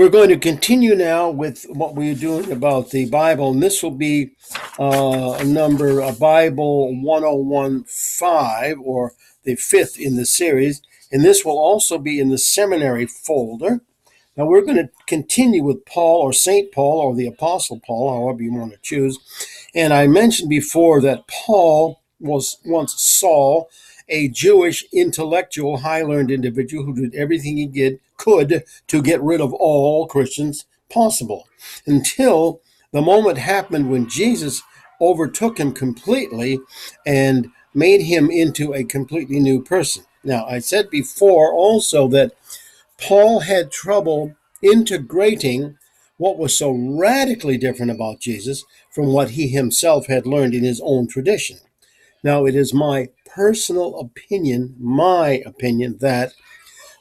We're going to continue now with what we're doing about the Bible, and this will be Bible 1015, or the fifth in the series, and this will also be in the seminary folder. Now we're going to continue with Paul, or St. Paul, or the Apostle Paul, however you want to choose. And I mentioned before that Paul was once Saul, a Jewish intellectual, high-learned individual who did everything he could to get rid of all Christians possible, until the moment happened when Jesus overtook him completely and made him into a completely new person. Now, I said before also that Paul had trouble integrating what was so radically different about Jesus from what he himself had learned in his own tradition. Now, it is my personal opinion, that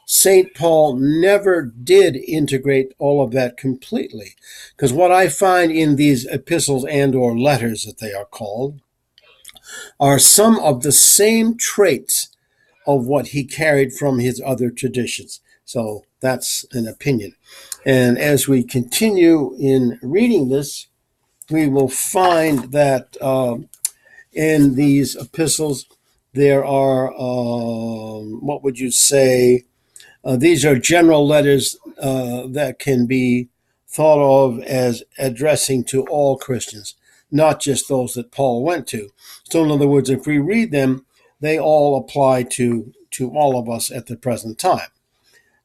St. Paul never did integrate all of that completely. Because what I find in these epistles and or letters, that they are called, are some of the same traits of what he carried from his other traditions. So that's an opinion. And as we continue in reading this, we will find that in these epistles, there are, what would you say, these are general letters that can be thought of as addressing to all Christians, not just those that Paul went to. So in other words, if we read them, they all apply to all of us at the present time.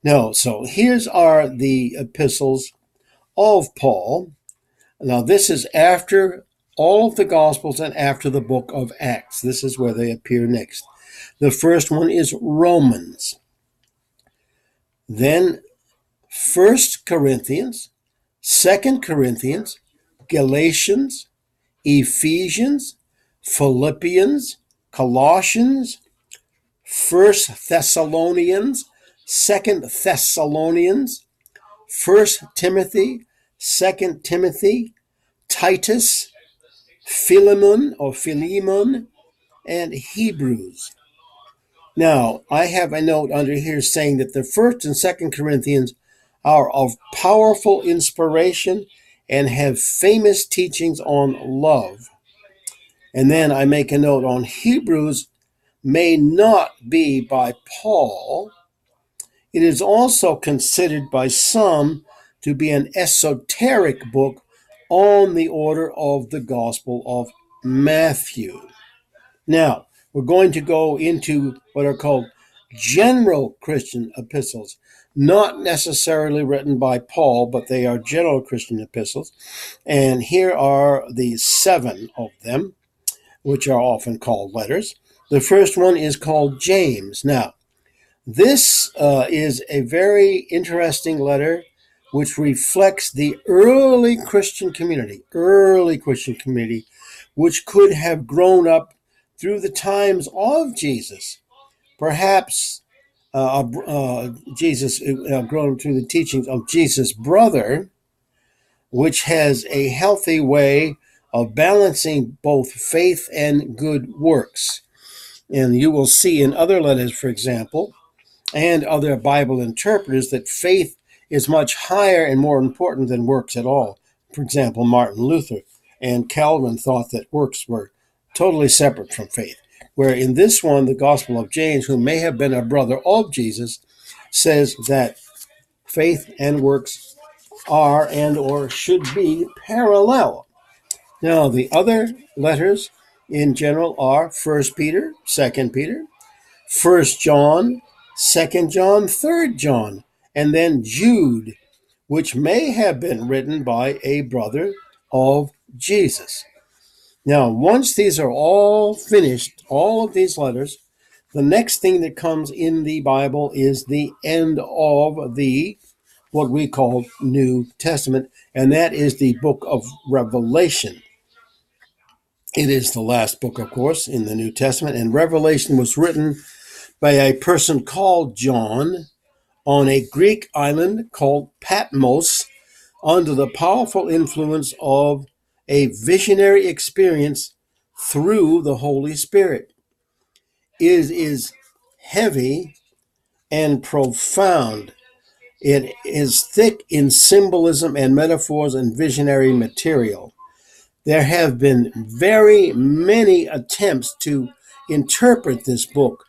Now, so here's are the epistles of Paul. Now, this is after all of the Gospels and after the book of Acts. This is where they appear next. The first one is Romans. Then 1 Corinthians, 2 Corinthians, Galatians, Ephesians, Philippians, Colossians, 1 Thessalonians, 2 Thessalonians, 1 Timothy, 2 Timothy, Titus, Philemon, and Hebrews. Now, I have a note under here saying that the 1st and 2nd Corinthians are of powerful inspiration and have famous teachings on love. And then I make a note on Hebrews may not be by Paul. It is also considered by some to be an esoteric book on the order of the Gospel of Matthew. Now, we're going to go into what are called general Christian epistles, not necessarily written by Paul, but they are general Christian epistles. And here are the 7 of them, which are often called letters. The first one is called James. Now, this is a very interesting letter which reflects the early Christian community, which could have grown up through the times of Jesus. Perhaps Jesus grown through the teachings of Jesus' brother, which has a healthy way of balancing both faith and good works. And you will see in other letters, for example, and other Bible interpreters, that faith is much higher and more important than works at all. For example, Martin Luther and Calvin thought that works were totally separate from faith. Where in this one, the Gospel of James, who may have been a brother of Jesus, says that faith and works are and or should be parallel. Now, the other letters in general are 1 Peter, 2 Peter, 1 John, 2 John, 3 John, and then Jude, which may have been written by a brother of Jesus. Now, once these are all finished, all of these letters, the next thing that comes in the Bible is the end of the what we call New Testament, and that is the book of Revelation. It is the last book, of course, in the New Testament, and Revelation was written by a person called John on a Greek island called Patmos under the powerful influence of a visionary experience through the Holy Spirit. It is heavy and profound. It is thick in symbolism and metaphors and visionary material. There have been very many attempts to interpret this book,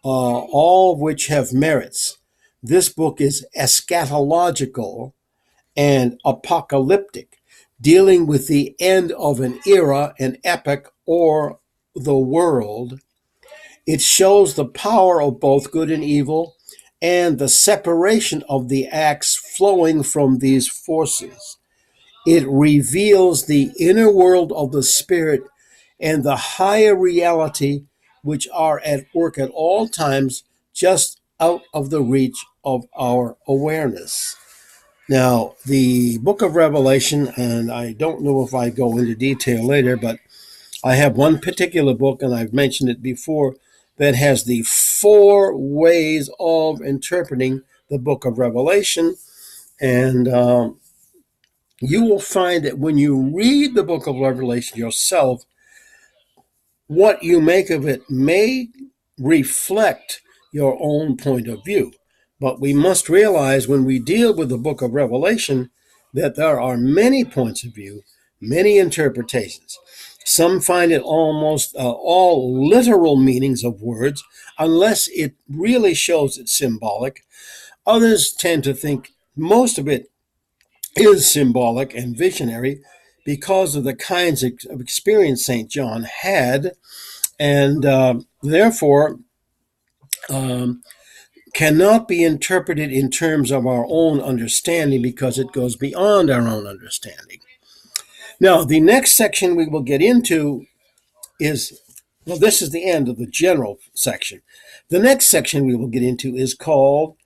all of which have merits. This book is eschatological and apocalyptic, dealing with the end of an era, an epoch, or the world. It shows the power of both good and evil and the separation of the acts flowing from these forces. It reveals the inner world of the spirit and the higher reality which are at work at all times just out of the reach of our awareness. Now, the book of Revelation, and I don't know if I go into detail later, but I have one particular book, and I've mentioned it before, that has the 4 ways of interpreting the book of Revelation. And you will find that when you read the book of Revelation yourself, what you make of it may reflect your own point of view. But we must realize when we deal with the book of Revelation that there are many points of view, many interpretations. Some find it almost all literal meanings of words, unless it really shows it's symbolic. Others tend to think most of it is symbolic and visionary because of the kinds of experience St. John had, and therefore cannot be interpreted in terms of our own understanding because it goes beyond our own understanding. Now, the next section we will get into is, well, this is the end of the general section. The next section we will get into is called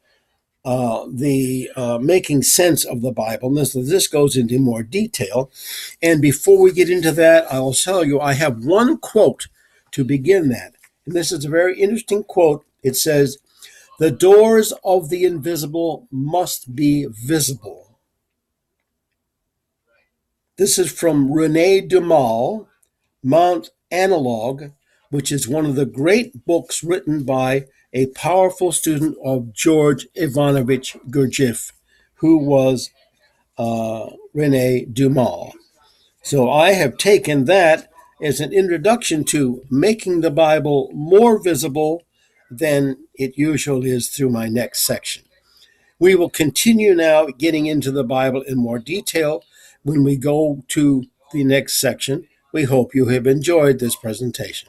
the making sense of the Bible. And this goes into more detail. And before we get into that, I will tell you I have one quote to begin that. And this is a very interesting quote. It says, "The doors of the invisible must be visible." This is from René Dumas, Mount Analog, which is one of the great books written by a powerful student of George Ivanovich Gurdjieff, who was René Dumas. So I have taken that as an introduction to making the Bible more visible than it usually is through my next section. We will continue now getting into the Bible in more detail when we go to the next section. We hope you have enjoyed this presentation.